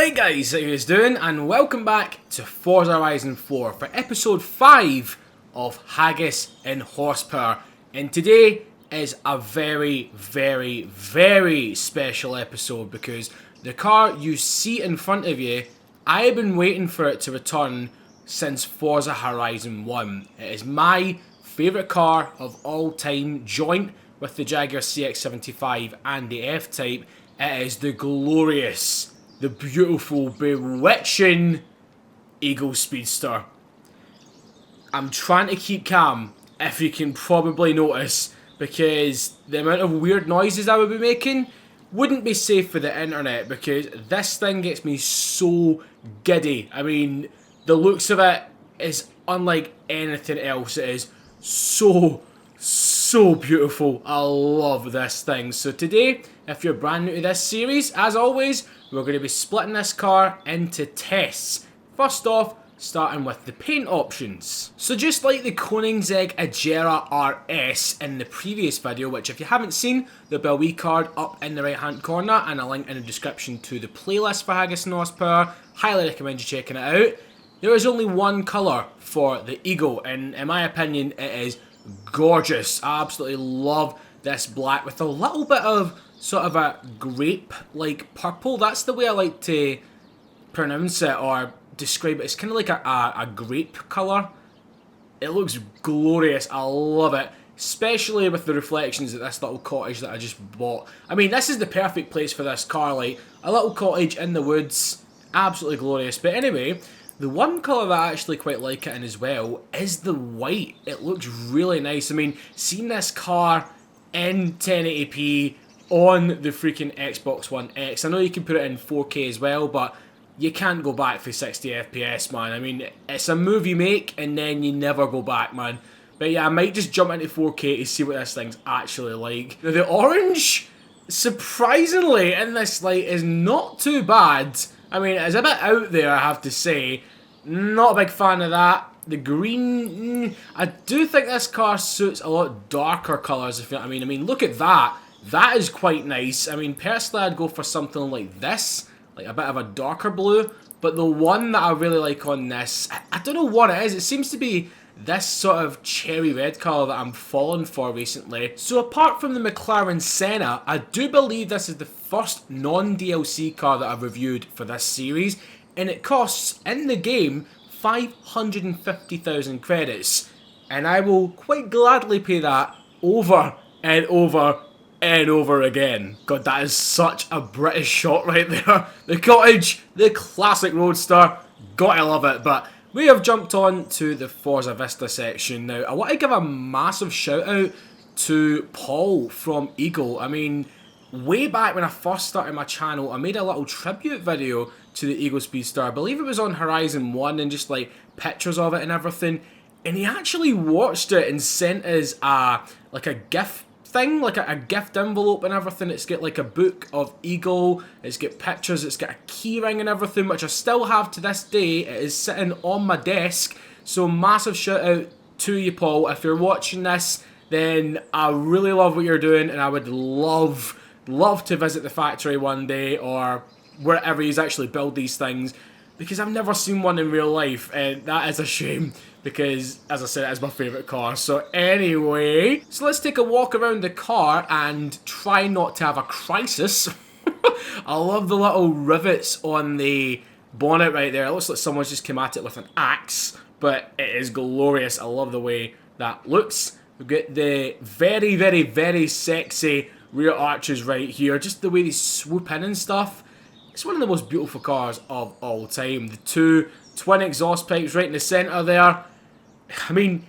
Right guys, how you guys doing? And welcome back to Forza Horizon 4 for episode 5 of Haggis in Horsepower. And today is a very special episode because the car you see in front of you, I have been waiting for it to return since Forza Horizon 1. It is my favourite car of all time, joint with the Jaguar CX-75 and the F-Type. It is the glorious, the beautiful, bewitching Eagle Speedster. I'm trying to keep calm, if you can probably notice, because the amount of weird noises I would be making wouldn't be safe for the internet, because this thing gets me so giddy. I mean, the looks of it is unlike anything else. It is so beautiful. I love this thing. So today, if you're brand new to this series, as always, we're going to be splitting this car into tests. First off, starting with the paint options. So just like the Koenigsegg Agera RS in the previous video, which if you haven't seen, there'll be a wee card up in the right hand corner and a link in the description to the playlist for Haggis and Horsepower. Highly recommend you checking it out. There is only one colour for the Eagle, and in my opinion it is gorgeous. I absolutely love this black with a little bit of sort of a grape-like purple. That's the way I like to pronounce it or describe it. It's kind of like a grape colour. It looks glorious. I love it, especially with the reflections at this little cottage that I just bought. I mean, this is the perfect place for this car, like a little cottage in the woods. Absolutely glorious. But anyway, the one colour that I actually quite like it in as well is the white. It looks really nice. I mean, seeing this car in 1080p on the freaking Xbox One X. I know you can put it in 4K as well, but you can't go back for 60 FPS, man. I mean, it's a move you make and then you never go back, man. But yeah, I might just jump into 4K to see what this thing's actually like. Now, the orange, surprisingly, in this light is not too bad. I mean, it's a bit out there, I have to say. Not a big fan of that. The green, I do think this car suits a lot darker colours, if you know what I mean. I mean, look at that. That is quite nice. I mean, personally, I'd go for something like this, like a bit of a darker blue. But the one that I really like on this, I don't know what it is. It seems to be this sort of cherry red colour that I'm falling for recently. So apart from the McLaren Senna, I do believe this is the first non-DLC car that I've reviewed for this series. And it costs, in the game, 550,000 credits. And I will quite gladly pay that over and over and over again. God, that is such a British shot right there. The cottage, the classic roadster, gotta love it. But we have jumped on to the Forza Vista section now. I want to give a massive shout out to Paul from Eagle. I mean, way back when I first started my channel, I made a little tribute video to the Eagle Speedster. I believe it was on Horizon 1 and just like pictures of it and everything. And he actually watched it and sent us like a gift thing, like a gift envelope and everything. It's got like a book of Eagle, it's got pictures, it's got a key ring and everything, which I still have to this day. It is sitting on my desk. So massive shout out to you, Paul. If you're watching this, then I really love what you're doing, and I would love to visit the factory one day or wherever he's actually built these things, because I've never seen one in real life, and that is a shame because, as I said, it is my favourite car. So anyway, so let's take a walk around the car and try not to have a crisis. I love the little rivets on the bonnet right there. It looks like someone's just come at it with an axe, but it is glorious. I love the way that looks. We've got the very sexy rear arches right here. Just the way they swoop in and stuff. It's one of the most beautiful cars of all time. The two twin exhaust pipes right in the centre there. I mean,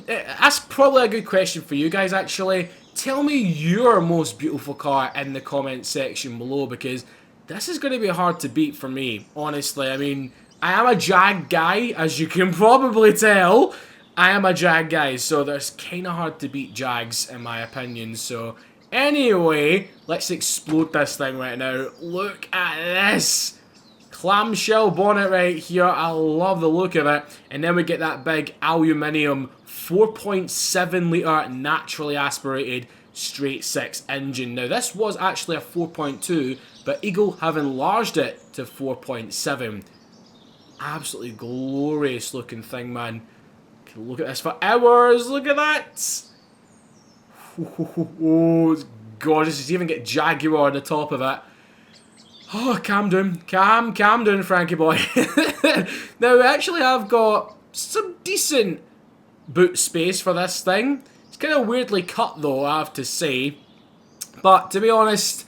that's probably a good question for you guys actually. Tell me your most beautiful car in the comment section below, because this is going to be hard to beat for me, honestly. I mean, I am a Jag guy, as you can probably tell. I am a Jag guy, so there's kind of hard to beat Jags in my opinion, so anyway, let's explode this thing right now. Look at this. Clamshell bonnet right here. I love the look of it. And then we get that big aluminium 4.7 litre naturally aspirated straight 6 engine. Now this was actually a 4.2, but Eagle have enlarged it to 4.7. Absolutely glorious looking thing, man. Can look at this for hours. Look at that. Oh, it's gorgeous. Just even get Jaguar on the top of it. Oh, calm down. Calm down, Frankie boy. Now, we actually have got some decent boot space for this thing. It's kind of weirdly cut, though, I have to say. But, to be honest,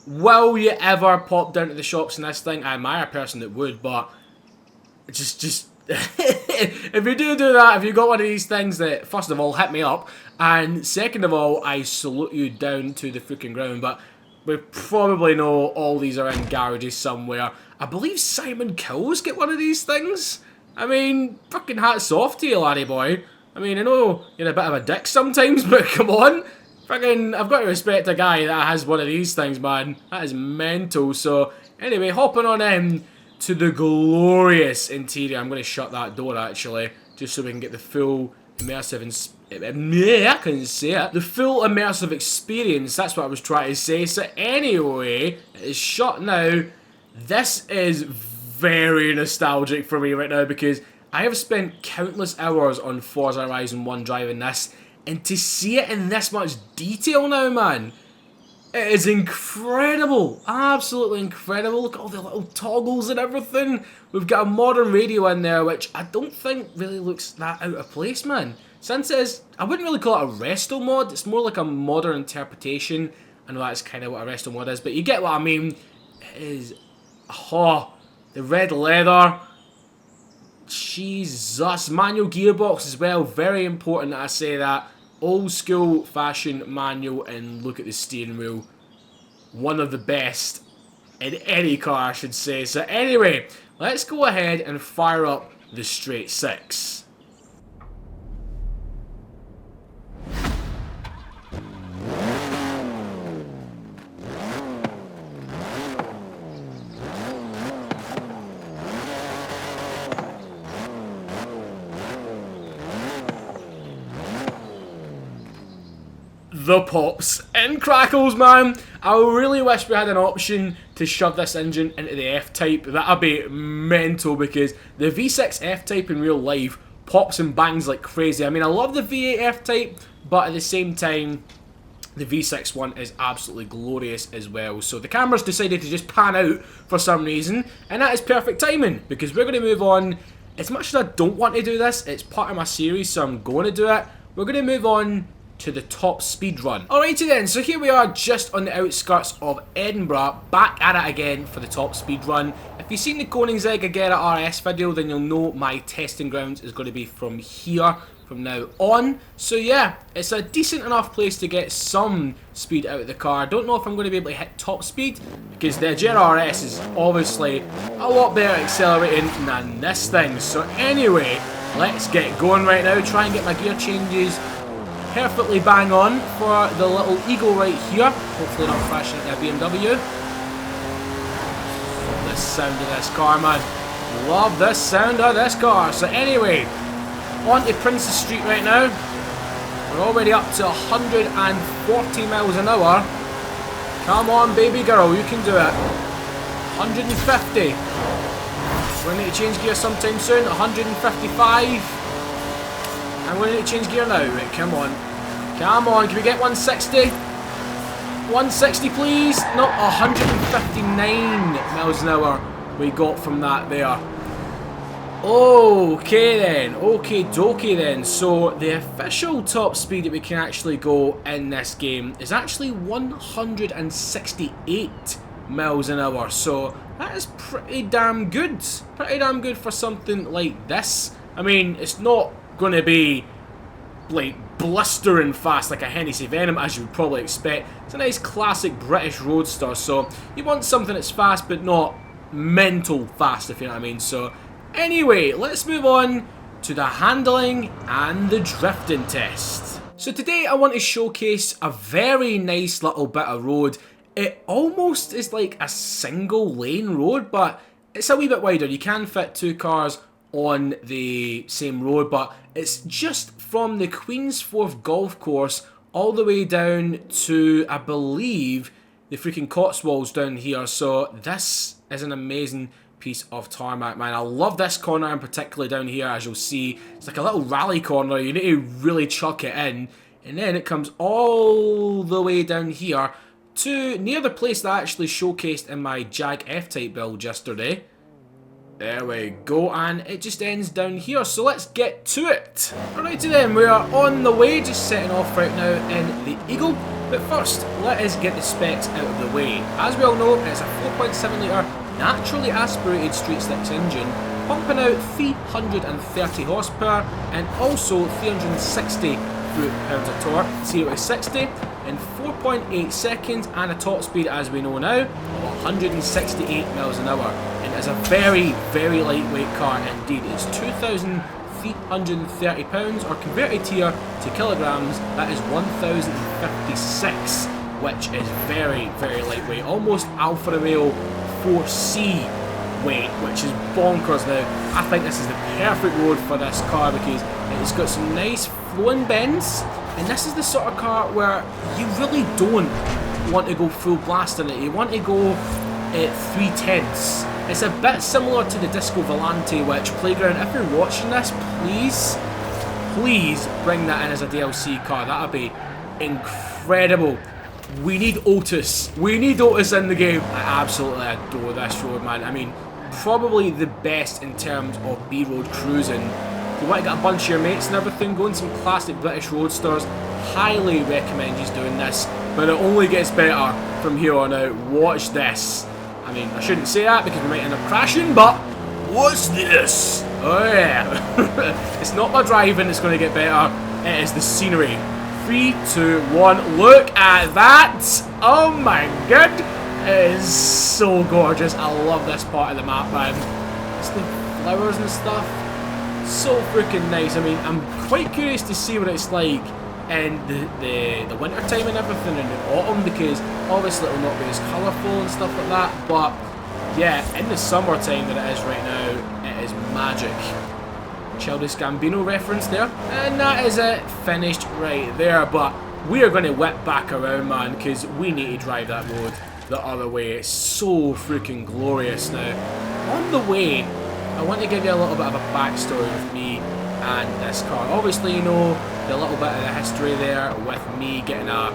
will you ever pop down to the shops in this thing? I admire a person that would, but just if you do that, if you got one of these things, that first of all, hit me up, and second of all, I salute you down to the freaking ground. But we probably know all these are in garages somewhere. I believe Simon Cowell's get one of these things. I mean, fucking hats off to you, laddie boy. I mean, I know you're a bit of a dick sometimes, but come on. Fucking, I've got to respect a guy that has one of these things, man. That is mental. So, anyway, hopping on in to the glorious interior. I'm going to shut that door, actually, just so we can get the full immersive yeah, I can say it. The full immersive experience, that's what I was trying to say. So anyway, it is shut now. This is very nostalgic for me right now because I have spent countless hours on Forza Horizon 1 driving this, and to see it in this much detail now, man, it is incredible. Absolutely incredible. Look at all the little toggles and everything. We've got a modern radio in there, which I don't think really looks that out of place, man. Since it is, I wouldn't really call it a resto mod. It's more like a modern interpretation. I know that's kind of what a resto mod is, but you get what I mean. It is, oh, the red leather. Jesus. Manual gearbox as well. Very important that I say that. Old school fashion manual, and look at the steering wheel. One of the best in any car, I should say. So anyway, let's go ahead and fire up the straight 6. The pops and crackles, man. I really wish we had an option to shove this engine into the F-Type. That'd be mental because the V6 F-Type in real life pops and bangs like crazy. I mean, I love the V8 F-Type, but at the same time, the V6 one is absolutely glorious as well. So the camera's decided to just pan out for some reason, and that is perfect timing because we're going to move on. As much as I don't want to do this, it's part of my series, so I'm going to do it. We're going to move on to the top speed run. Alrighty then, so here we are just on the outskirts of Edinburgh, back at it again for the top speed run. If you've seen the Koenigsegg Agera RS video, then you'll know my testing grounds is going to be from here from now on. So yeah, it's a decent enough place to get some speed out of the car. I don't know if I'm going to be able to hit top speed because the Agera RS is obviously a lot better accelerating than this thing. So anyway, let's get going right now, try and get my gear changes perfectly bang on for the little Eagle right here. Hopefully not crashing into a BMW. Love the sound of this car, man. Love the sound of this car. So anyway, on to Princess Street right now. We're already up to 140 miles an hour. Come on, baby girl, you can do it. 150. We're going to need to change gear sometime soon. 155. I'm going to need to change gear now. Right, come on. Come on, can we get 160? 160 please. No, 159 miles an hour we got from that there. Okay then. Okay dokie then. So the official top speed that we can actually go in this game is actually 168 miles an hour. So that is pretty damn good. Pretty damn good for something like this. I mean, it's not going to be like blistering fast like a Hennessy Venom as you would probably expect. It's a nice classic British roadster, so you want something that's fast but not mental fast, if you know what I mean. So anyway, let's move on to the handling and the drifting test. So today I want to showcase a very nice little bit of road. It almost is like a single lane road, but it's a wee bit wider. You can fit two cars on the same road, but it's just from the Queensforth Golf Course all the way down to, I believe, the freaking Cotswolds down here. So this is an amazing piece of tarmac, man. I love this corner, and particularly down here, as you'll see. It's like a little rally corner. You need to really chuck it in. And then it comes all the way down here to near the place that I actually showcased in my Jag F-Type build yesterday. There we go, and it just ends down here, so let's get to it. Alrighty then, we are on the way, just setting off right now in the Eagle. But first, let us get the specs out of the way. As we all know, it's a 4.7 litre naturally aspirated straight six engine, pumping out 330 horsepower and also 360 foot-pounds of torque, 0 to 60 in 4.8 seconds, and a top speed, as we know now, of 168 miles an hour. And it's a very, very lightweight car indeed. It's 2,330 pounds, or converted here to kilograms, that is 1,056, which is very, very lightweight. Almost Alfa Romeo 4C weight, which is bonkers now. I think this is the perfect road for this car because it's got some nice flowing bends, and this is the sort of car where you really don't want to go full blast in it. You want to go at 3/10. It's a bit similar to the Disco Volante, which, Playground, if you're watching this, please bring that in as a DLC car. That would be incredible. We need Otis. We need Otis in the game. I absolutely adore this road, man. I mean, probably the best in terms of B-road cruising. If you want to get a bunch of your mates and everything, going some classic British roadsters, highly recommend you doing this. But it only gets better from here on out. Watch this. I mean, I shouldn't say that because we might end up crashing, but what's this? Oh yeah. It's not my driving that's going to get better. It is the scenery. 3, 2, 1. Look at that. Oh my god. It is so gorgeous. I love this part of the map, man. It's the flowers and stuff. So freaking nice. I mean, I'm quite curious to see what it's like in the winter time and everything, in the autumn, because obviously it will not be as colourful and stuff like that. But yeah, in the summertime that it is right now, it is magic. Childish Gambino reference there, and that is it, finished right there. But we are going to whip back around, man, because we need to drive that road the other way. It's so freaking glorious. Now, on the way, I want to give you a little bit of a backstory with me and this car. Obviously, you know, the little bit of the history there with me getting a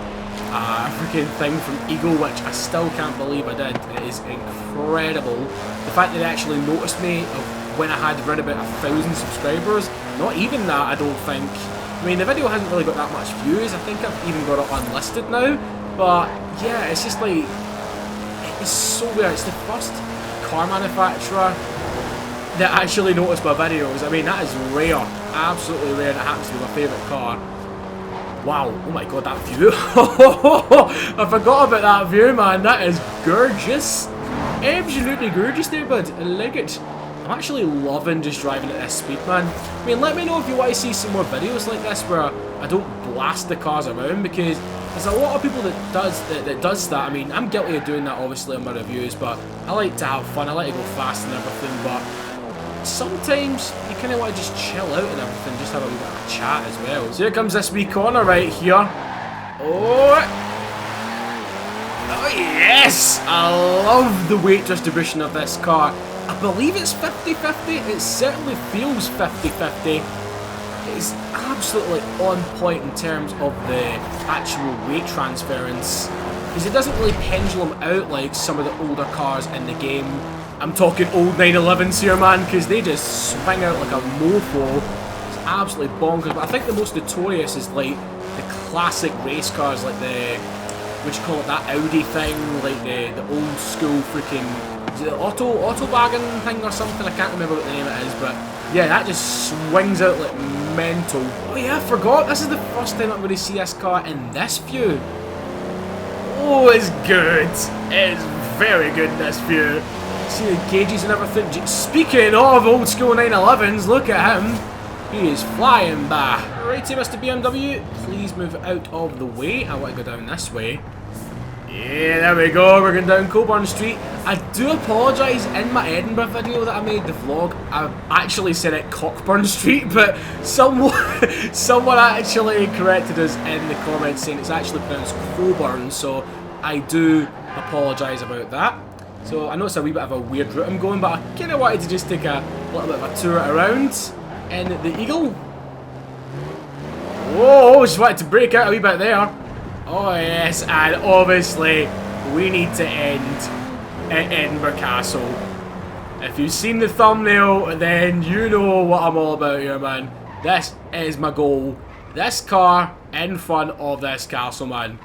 freaking thing from Eagle, which I still can't believe I did. It is incredible. The fact that they actually noticed me of when I had around about 1,000 subscribers. Not even that, I don't think. I mean, the video hasn't really got that much views. I think I've even got it unlisted now. But yeah, it's just like, it's so weird. It's the first car manufacturer that actually noticed my videos. I mean, that is rare. Absolutely rare. That happens to be my favourite car. Wow. Oh my god, that view. I forgot about that view, man. That is gorgeous. Absolutely gorgeous there, bud. I like it. I'm actually loving just driving at this speed, man. I mean, let me know if you want to see some more videos like this where I don't blast the cars around, because there's a lot of people that does that. I mean, I'm guilty of doing that obviously on my reviews, but I like to have fun. I like to go fast and everything, but sometimes you kind of want to just chill out and everything, just have a wee bit of a chat as well. So here comes this wee corner right here. Oh yes! I love the weight distribution of this car. I believe it's 50-50. It certainly feels 50-50. It's absolutely on point in terms of the actual weight transference, because it doesn't really pendulum out like some of the older cars in the game. I'm talking old 911s here, man, because they just swing out like a mofo. It's absolutely bonkers. But I think the most notorious is like the classic race cars, like the, what you call it, that Audi thing, like the old school freaking, is it the Autowagen thing or something? I can't remember what the name it is, but yeah, that just swings out like mental. Oh yeah, I forgot. This is the first time I'm going to see this car in this view. Oh, it's good. It's very good in this view. See the gauges and everything. Speaking of old school 911s, look at him. He is flying by. Righty, Mr. BMW, please move out of the way. I want to go down this way. Yeah, there we go, we're going down Coburn Street. I do apologise, in my Edinburgh video that I made, the vlog, I actually said it Cockburn Street, but someone actually corrected us in the comments saying it's actually pronounced Coburn, so I do apologise about that. So I know it's a wee bit of a weird route I'm going, but I kind of wanted to just take a little bit of a tour around in the Eagle. Whoa, just wanted to break out a wee bit there. Oh yes, and obviously we need to end at Edinburgh Castle. If you've seen the thumbnail, then you know what I'm all about here, man. This is my goal. This car in front of this castle, man.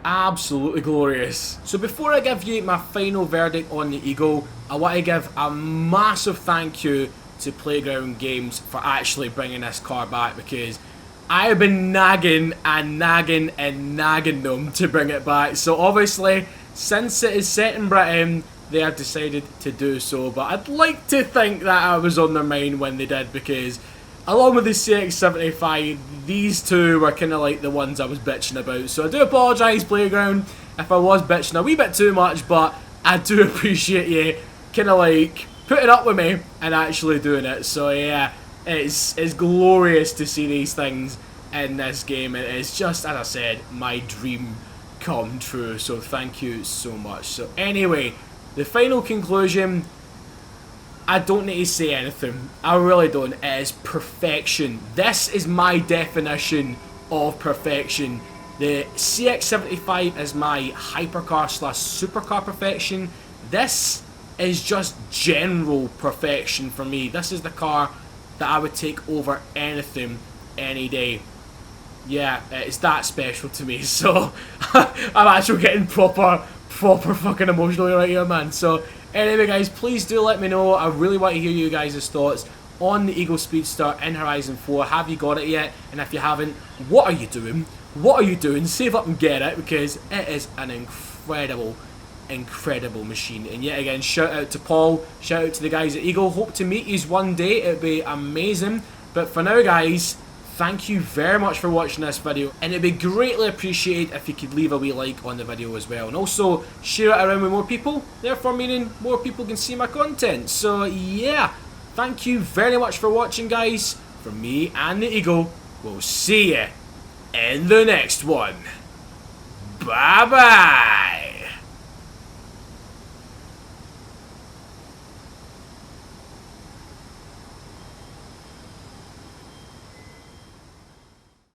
Absolutely glorious. So before I give you my final verdict on the Eagle, I want to give a massive thank you to Playground Games for actually bringing this car back, because I've been nagging and nagging and nagging them to bring it back. So obviously, since it is set in Britain, they have decided to do so. But I'd like to think that I was on their mind when they did, because along with the CX-75, these two were kind of like the ones I was bitching about. So I do apologise, Playground, if I was bitching a wee bit too much, but I do appreciate you kind of like putting up with me and actually doing it. So yeah, it's glorious to see these things in this game. It is just, as I said, my dream come true. So thank you so much. So anyway, the final conclusion, I don't need to say anything. I really don't. It is perfection. This is my definition of perfection. The CX-75 is my hypercar slash supercar perfection. This is just general perfection for me. This is the car that I would take over anything, any day. Yeah, it's that special to me. So I'm actually getting proper fucking emotional right here, man. So anyway, guys, please do let me know. I really want to hear you guys' thoughts on the Eagle Speedster in Horizon 4. Have you got it yet? And if you haven't, what are you doing? What are you doing? Save up and get it, because it is an incredible machine. And yet again, shout out to Paul, shout out to the guys at Eagle. Hope to meet yous one day. It'd be amazing. But for now, guys, thank you very much for watching this video, and it'd be greatly appreciated if you could leave a wee like on the video as well, and also share it around with more people, therefore meaning more people can see my content. So yeah, thank you very much for watching, guys. From me and the Eagle, we'll see you in the next one. Bye bye.